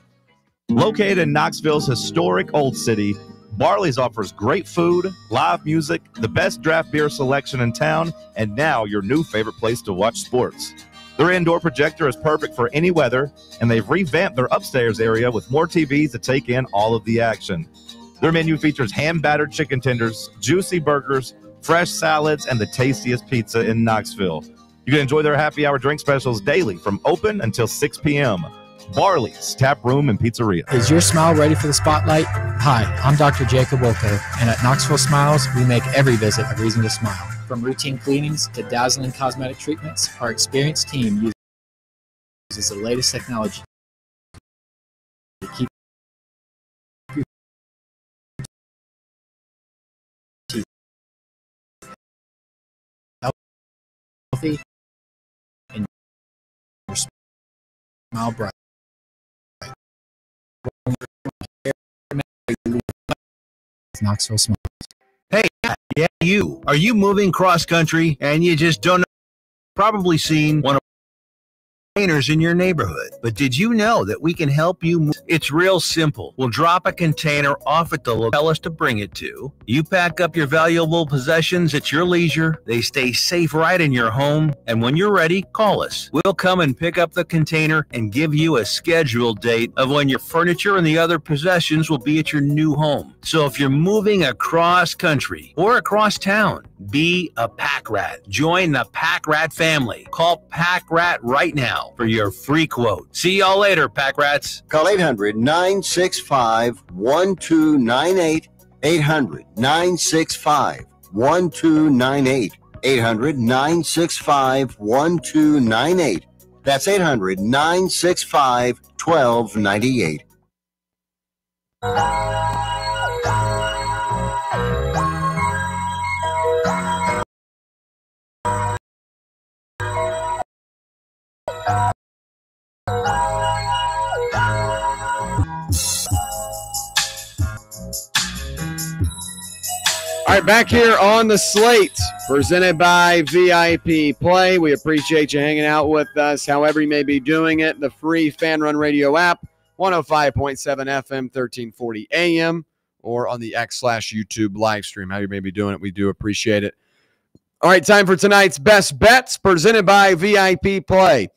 Located in Knoxville's historic Old City, Barley's offers great food, live music, the best draft beer selection in town, and now your new favorite place to watch sports. Their indoor projector is perfect for any weather, and they've revamped their upstairs area with more TVs to take in all of the action. Their menu features hand-battered chicken tenders, juicy burgers, fresh salads, and the tastiest pizza in Knoxville. You can enjoy their happy hour drink specials daily from open until 6 p.m. Barley's Tap Room and Pizzeria. Is your smile ready for the spotlight? Hi, I'm Dr. Jacob Wilco, and at Knoxville Smiles, we make every visit a reason to smile. From routine cleanings to dazzling cosmetic treatments, our experienced team uses the latest technology to keep your teeth healthy and your smile bright. Knoxville Smiles. Hey, yeah, you. Are you moving cross country and you just don't know? Probably seen one of the containers in your neighborhood. But did you know that we can help you move? It's real simple. We'll drop a container off at the location. Tell us to bring it to. You pack up your valuable possessions at your leisure. They stay safe right in your home. And when you're ready, call us. We'll come and pick up the container and give you a scheduled date of when your furniture and the other possessions will be at your new home. So if you're moving across country or across town, Be a Pack Rat. Join the Pack Rat family. Call Pack Rat right now for your free quote. See y'all later, Pack Rats. Call 800-965-1298. 800-965-1298. 800-965-1298. That's 800-965-1298. All right, back here on the Slate, presented by VIP Play. We appreciate you hanging out with us, however you may be doing it. The free Fan Run Radio app, 105.7 FM, 1340 AM, or on the X/YouTube live stream, how you may be doing it. We do appreciate it. All right, time for tonight's Best Bets, presented by VIP Play.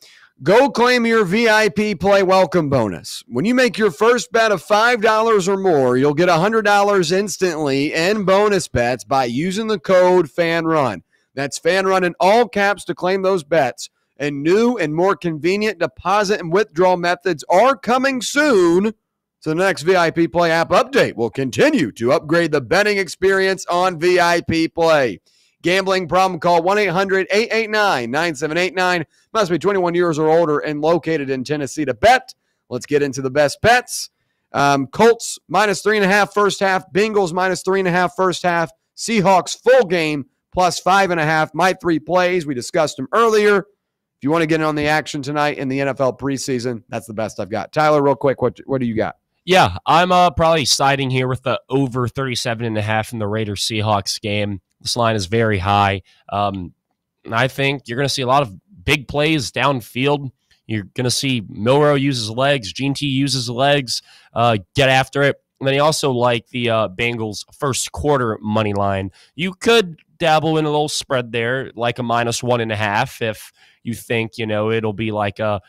Go claim your VIP Play welcome bonus. When you make your first bet of $5 or more, you'll get $100 instantly in bonus bets by using the code FANRUN. That's FANRUN in all caps to claim those bets. And new and more convenient deposit and withdrawal methods are coming soon. So the next VIP Play app update will continue to upgrade the betting experience on VIP Play. Gambling problem, call 1-800-889-9789. Must be 21 years or older and located in Tennessee to bet. Let's get into the best bets. Colts minus 3.5 first half. Bengals minus 3.5 first half. Seahawks full game plus 5.5. My three plays. We discussed them earlier. If you want to get in on the action tonight in the NFL preseason, that's the best I've got. Tyler, real quick, what do you got? Yeah, I'm probably siding here with the over 37.5 in the Raiders-Seahawks game. This line is very high. I think you're going to see a lot of big plays downfield. You're going to see Milroe use his legs, Gene T use his legs, get after it. And then you also like the Bengals first quarter money line. You could dabble in a little spread there, like a minus 1.5 if you think, it'll be like a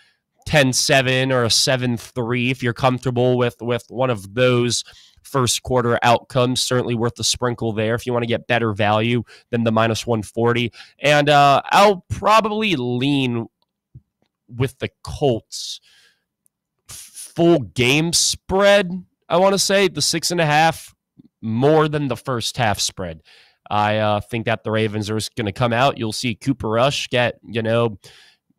10-7 or a 7-3 if you're comfortable with one of those first quarter outcomes. Certainly worth the sprinkle there if you want to get better value than the minus 140. And I'll probably lean with the Colts full game spread. I want to say the 6.5 more than the first half spread. I think that the Ravens are going to come out. You'll see Cooper Rush get,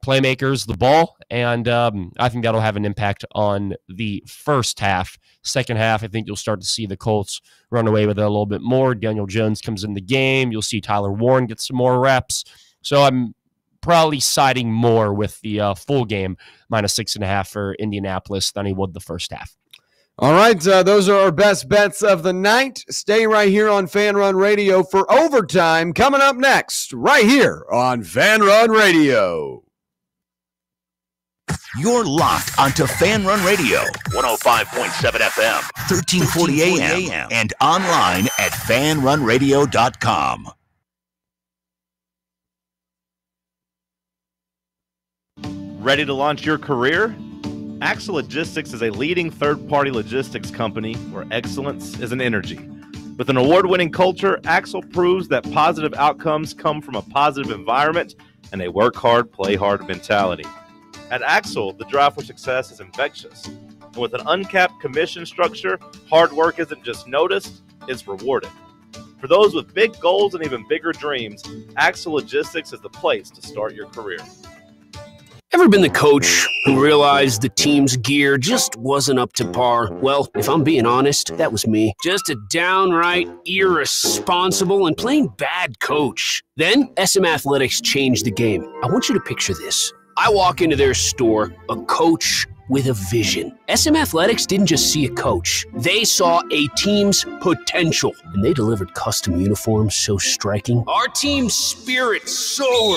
playmakers the ball, and I think that'll have an impact on the first half. Second half, I think you'll start to see the Colts run away with it a little bit more. Daniel Jones comes in the game. You'll see Tyler Warren get some more reps. So I'm probably siding more with the full game, minus 6.5 for Indianapolis than he would the first half. All right, those are our best bets of the night. Stay right here on Fan Run Radio for overtime coming up next, right here on Fan Run Radio. You're locked onto Fan Run Radio, 105.7 FM, 1340 AM, and online at fanrunradio.com. Ready to launch your career? Axle Logistics is a leading third-party logistics company where excellence is an energy. With an award-winning culture, Axle proves that positive outcomes come from a positive environment and a work hard, play hard mentality. At Axle, the drive for success is infectious. And with an uncapped commission structure, hard work isn't just noticed, it's rewarded. For those with big goals and even bigger dreams, Axle Logistics is the place to start your career. Ever been the coach who realized the team's gear just wasn't up to par? Well, if I'm being honest, that was me. Just a downright irresponsible and plain bad coach. Then, SM Athletics changed the game. I want you to picture this. I walk into their store, a coach with a vision. SM Athletics didn't just see a coach. They saw a team's potential, and they delivered custom uniforms so striking. Our team's spirit soared.